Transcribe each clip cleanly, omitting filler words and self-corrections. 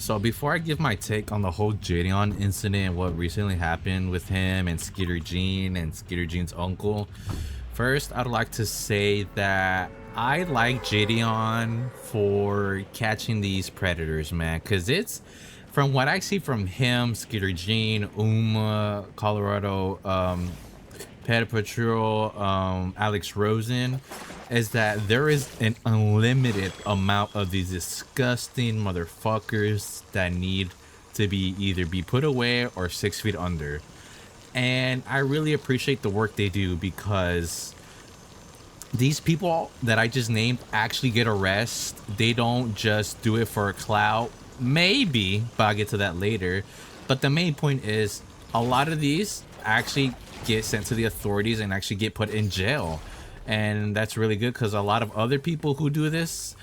So before I give my take on the whole Jidion incident, what recently happened with him and Skeeter Jean and Skeeter Jean's uncle, first I'd like to say that I like Jidion for catching these predators, man, because it's from what I see from him, Skeeter Jean, Uma, Colorado, Pet Patrol, Alex Rosen, is that there is an unlimited amount of these disgusting motherfuckers that need to be either be put away or 6 feet under. And I really appreciate the work they do, because these people that I just named actually get arrested. They don't just do it for a clout. Maybe, but I'll get to that later. But the main point is a lot of these actually get sent to the authorities and actually get put in jail. And that's really good, because a lot of other people who do this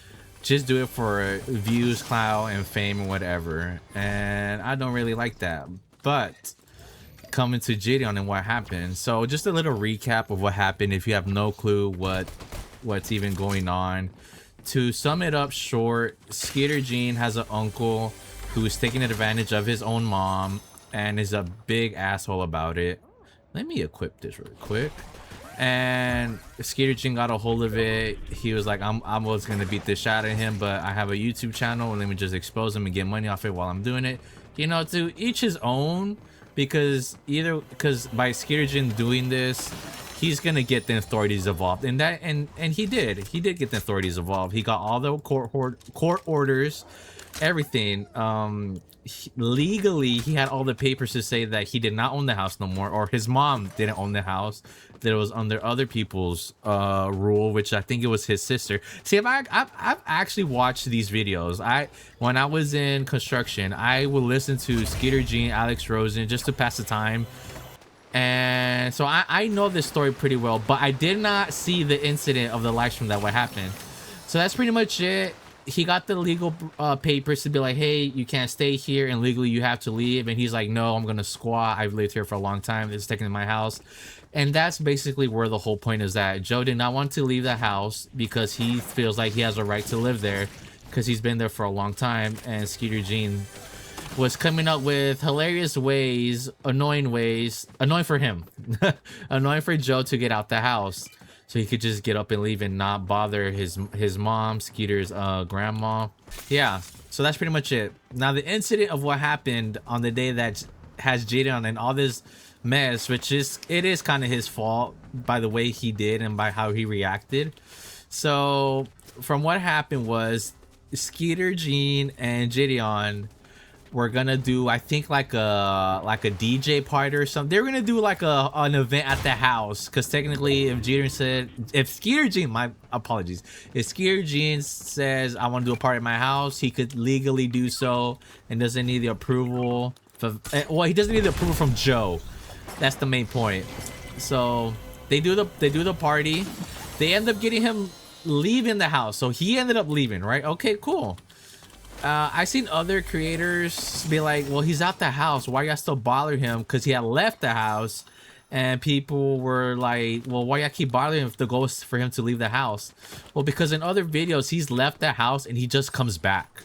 just do it for views, clout, and fame and whatever. And I don't really like that. But coming to Jidion and what happened. So just a little recap of what happened if you have no clue what's even going on. To sum it up short, Skeeter Jean has an uncle who's taking advantage of his own mom and is a big asshole about it. Let me equip this real quick. And Skeeter Jean got a hold of it. He was like, I was gonna beat the shit out of him, but I have a YouTube channel and let me just expose him and get money off it while I'm doing it. You know, to each his own, because by Skeeter Jean doing this, he's gonna get the authorities involved. And he did get the authorities involved. He got all the court orders, everything. Legally he had all the papers to say that he did not own the house no more, or his mom didn't own the house, that it was under other people's rule, which I think it was his sister. See, I've actually watched these videos. When I was in construction, I would listen to Skeeter Jean, Alex Rosen, just to pass the time. And so I know this story pretty well, but I did not see the incident of the live stream that what happened. So that's pretty much it. He got the legal papers to be like, hey, you can't stay here and legally you have to leave. And he's like, no, I'm gonna squat. I've lived here for a long time. This is taking my house. And that's basically where the whole point is, that Joe did not want to leave the house because he feels like he has a right to live there because he's been there for a long time. And Skeeter Jean was coming up with hilarious ways, annoying for him, annoying for Joe to get out the house, so he could just get up and leave and not bother his mom, Skeeter's grandma. Yeah, so that's pretty much it. Now, the incident of what happened on the day that has Jidion and all this mess, which is kind of his fault by the way he did and by how he reacted. So from what happened was Skeeter Jean and Jidion were gonna do, I think, like a DJ party or something. They were gonna do like an event at the house, because technically if Skeeter Jean, my apologies, if Skeeter Jean says I want to do a party at my house, he could legally do so and doesn't need the approval well, he doesn't need the approval from Joe. That's the main point. So they do the party. They end up getting him leaving the house, so he ended up leaving, right? Okay, cool. I seen other creators be like, well, he's out the house, why y'all still bother him? Because he had left the house. And people were like, well, why y'all keep bothering him if the goal is for him to leave the house? Well, because in other videos he's left the house and he just comes back,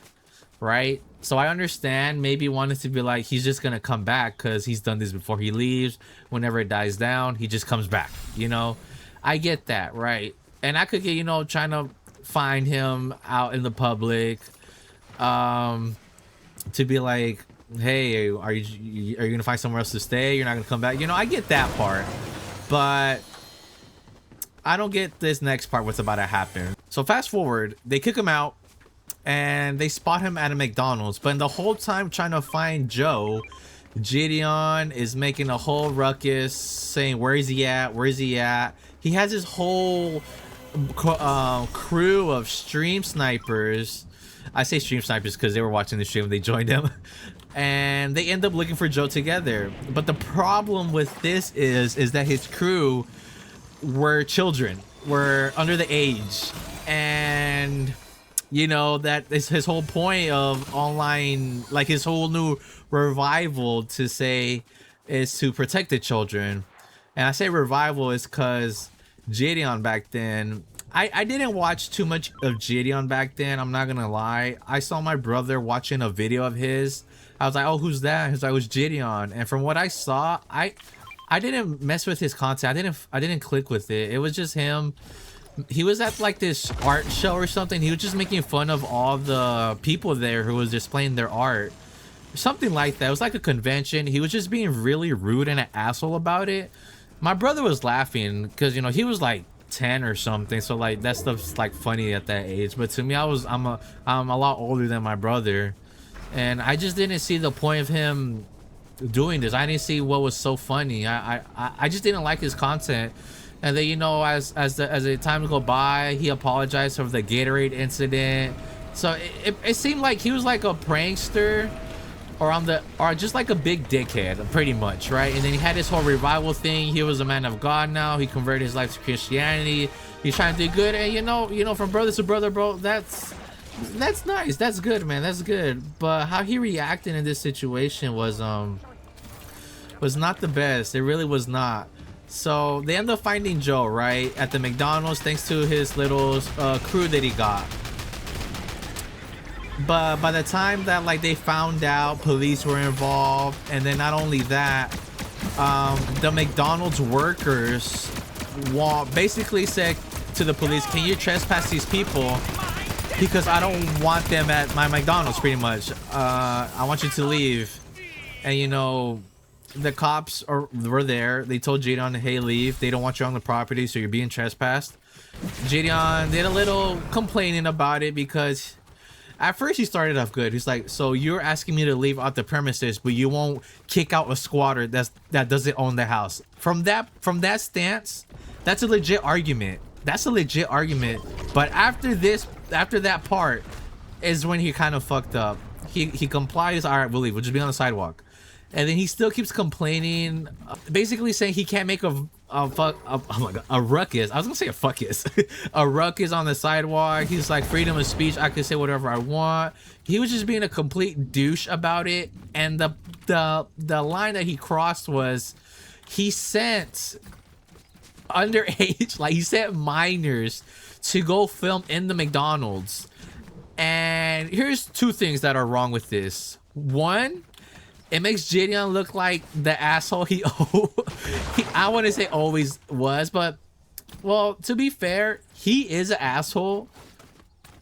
right? So I understand maybe wanted to be like, he's just gonna come back because he's done this before. He leaves, whenever it dies down, he just comes back, you know? I get that, right? And I could get, you know, trying to find him out in the public, to be like, hey, are you gonna find somewhere else to stay? You're not gonna come back, you know? I get that part, but I don't get this next part, what's about to happen. So fast forward, they kick him out and they spot him at a McDonald's, but in the whole time trying to find Joe, Jidion is making a whole ruckus saying, where is he at, he has his whole crew of stream snipers. I say stream snipers because they were watching the stream, they joined him, and they end up looking for Joe together. But the problem with this is that his crew were children, were under the age, and you know, that is his whole point of online, like his whole new revival to say is to protect the children. And I say revival is because Jidion back then I didn't watch too much of Jidion back then. I'm not gonna lie. I saw my brother watching a video of his. I was like, oh, who's that? He's like, it was Jidion. And from what I saw, I didn't mess with his content. I didn't click with it. It was just him. He was at like this art show or something. He was just making fun of all the people there who was displaying their art. Something like that. It was like a convention. He was just being really rude and an asshole about it. My brother was laughing because, you know, he was like 10 or something, so like that stuff's like funny at that age. But to me, I'm a lot older than my brother, and I just didn't see the point of him doing this. I didn't see what was so funny. I just didn't like his content. And then, you know, as the time go by, he apologized for the Gatorade incident. So it seemed like he was like a prankster, or just like a big dickhead, pretty much, right? And then he had this whole revival thing. He was a man of God now. He converted his life to Christianity. He's trying to do good, and you know, from brother to brother, bro. That's nice. That's good, man. That's good. But how he reacted in this situation was not the best. It really was not. So they end up finding Joe, right, at the McDonald's, thanks to his little crew that he got. But by the time that like they found out, police were involved, and then not only that, the McDonald's workers basically said to the police, can you trespass these people, because I don't want them at my McDonald's, pretty much. I want you to leave. And you know, the cops were there. They told Jidion, hey, leave. They don't want you on the property, so you're being trespassed. Jidion did a little complaining about it, because at first he started off good. He's like, so you're asking me to leave out the premises, but you won't kick out a squatter that doesn't own the house. From that stance, that's a legit argument. That's a legit argument. But after that part is when he kind of fucked up. He complies. All right, we'll leave. We'll just be on the sidewalk. And then he still keeps complaining, basically saying he can't make oh my god, a ruckus. I was gonna say a fuckus. A ruckus on the sidewalk. He's like, freedom of speech, I can say whatever I want. He was just being a complete douche about it. And the line that he crossed was, he sent underage, like he sent minors to go film in the McDonald's. And here's two things that are wrong with this. One, it makes Jidion look like the asshole I want to say always was, but well, to be fair, he is an asshole,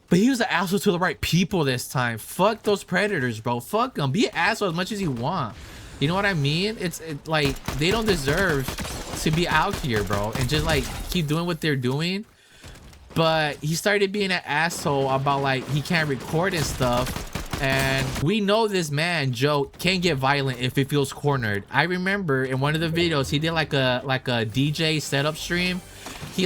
but he was an asshole to the right people this time. Fuck those predators, bro. Fuck them. Be an asshole as much as you want. You know what I mean? It's like, they don't deserve to be out here, bro, and just like keep doing what they're doing. But he started being an asshole about like he can't record and stuff. And we know this man Joe can get violent if he feels cornered. I remember in one of the videos he did like a DJ setup stream. He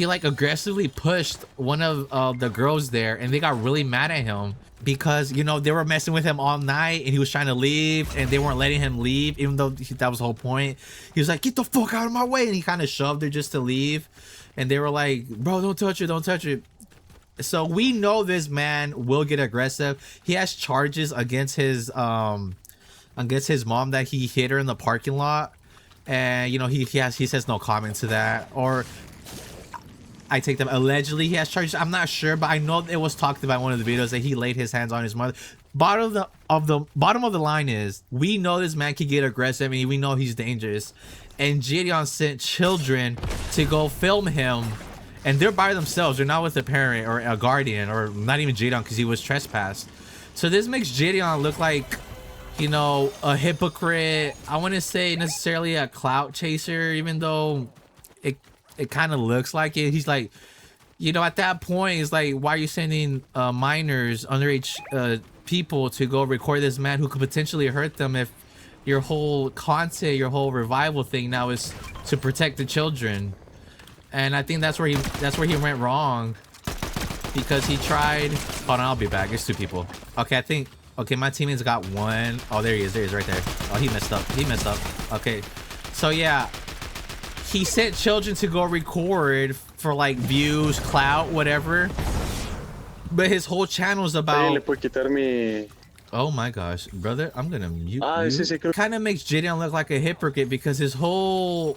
aggressively pushed one of the girls there, and they got really mad at him because, you know, they were messing with him all night and he was trying to leave and they weren't letting him leave, even though that was the whole point. He was like, get the fuck out of my way, and he kind of shoved her just to leave. And they were like, bro, don't touch her, don't touch her. So we know this man will get aggressive. He has charges against his mom that he hit her in the parking lot, and you know he says no comment to that. Or I take them, allegedly he has charges. I'm not sure, but I know it was talked about in one of the videos that he laid his hands on his mother. Bottom of the line is, we know this man can get aggressive and we know he's dangerous. And Jidion sent children to go film him. And they're by themselves. They're not with a parent or a guardian, or not even Jidion, because he was trespassed. So this makes Jidion look like, you know, a hypocrite. I wouldn't say necessarily a clout chaser, even though it kind of looks like it. He's like, you know, at that point, it's like, why are you sending minors, underage people to go record this man who could potentially hurt them, if your whole content, your whole revival thing now is to protect the children? And I think that's where he went wrong, because he tried. Hold on, I'll be back. There's two people. Okay, okay, my teammates got one. Oh, there he is right there. Oh, he messed up. Okay, so yeah, he sent children to go record for like views, clout, whatever. But his whole channel is about, oh my gosh, brother, I'm gonna mute you. Kind of makes Jidion look like a hypocrite, because his whole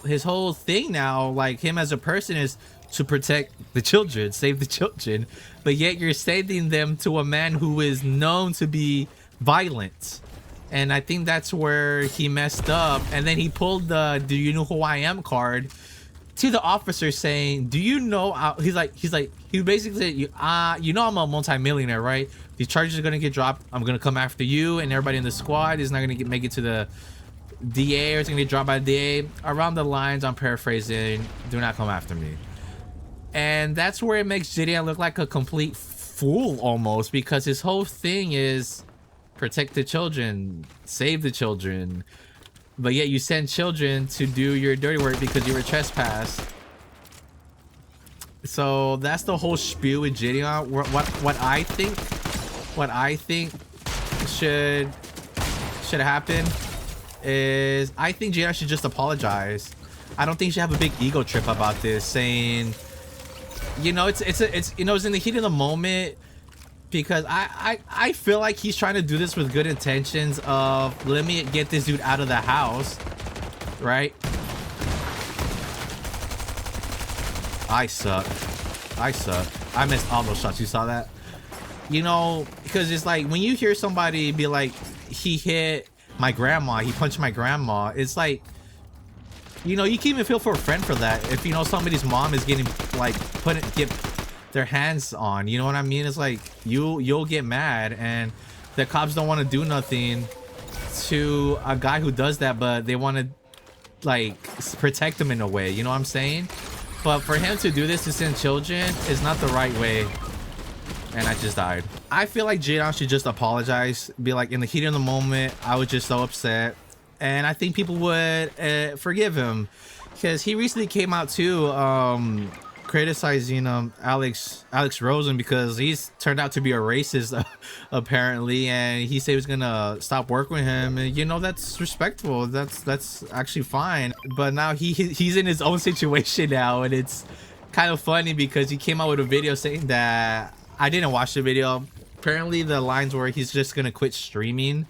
thing now, like him as a person, is to protect the children, save the children, but yet you're sending them to a man who is known to be violent. And I think that's where he messed up. And then he pulled the "Do you know who I am" card to the officer, saying, "Do you know?" He basically said, "You know I'm a multi-millionaire, right? These charges are gonna get dropped. I'm gonna come after you and everybody in the squad is not gonna make it to the DA, or it's gonna get dropped by the DA." Around the lines, I'm paraphrasing, "Do not come after me." And that's where it makes Jidion look like a complete fool almost, because his whole thing is protect the children, save the children, but yet you send children to do your dirty work because you were trespassed. So that's the whole spiel with Jidion. What I think should happen is, I think Jidion should just apologize. I don't think he should have a big ego trip about this, saying, you know, it's you know, it's in the heat of the moment, because I feel like he's trying to do this with good intentions of, let me get this dude out of the house, right? I suck. I missed all those shots. You saw that? You know, because it's like when you hear somebody be like, he hit my grandma, he punched my grandma, it's like, you know, you can even feel for a friend for that. If you know somebody's mom is getting like get their hands on, you know what I mean? It's like you'll get mad, and the cops don't want to do nothing to a guy who does that, but they want to like protect him in a way, you know what I'm saying? But for him to do this to send children is not the right way. And I just died. I feel like Jidion should just apologize, be like, in the heat of the moment, I was just so upset. And I think people would forgive him, because he recently came out too criticizing Alex Rosen, because he's turned out to be a racist apparently, and he said he was gonna stop working with him, and you know, that's respectful, that's actually fine. But now he's in his own situation now, and it's kind of funny because he came out with a video saying that, I didn't watch the video, apparently the lines were he's just gonna quit streaming.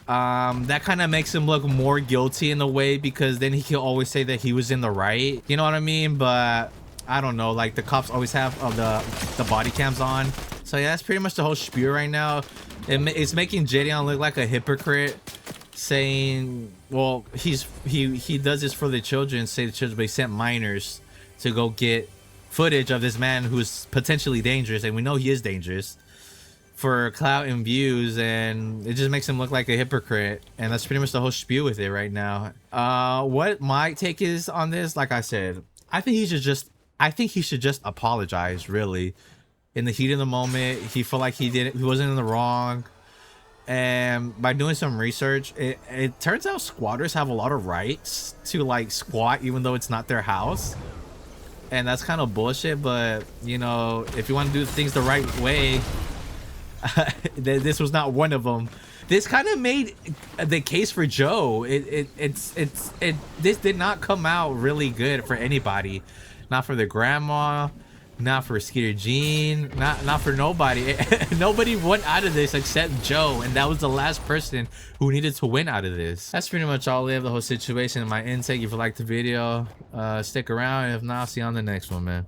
That kind of makes him look more guilty in a way, because then he can always say that he was in the right, you know what I mean? But I don't know, like the cops always have the body cams on. So yeah, that's pretty much the whole spiel right now. It's making Jidion look like a hypocrite, saying, well, he does this for the children, say the children, but he sent minors to go get footage of this man who's potentially dangerous, and we know he is dangerous, for clout and views, and it just makes him look like a hypocrite. And that's pretty much the whole spiel with it right now. What my take is on this, like I said, I think he should just apologize, really. In the heat of the moment, he felt like he wasn't in the wrong. And by doing some research, it turns out squatters have a lot of rights to like squat even though it's not their house. And that's kind of bullshit, but you know, if you want to do things the right way, this was not one of them. This kind of made the case for Joe. This did not come out really good for anybody. Not for the grandma, not for Skeeter Jean, not for nobody. Nobody won out of this except Joe, and that was the last person who needed to win out of this. That's pretty much all I have, the whole situation and my intake. If you liked the video, stick around. If not, I'll see you on the next one, man.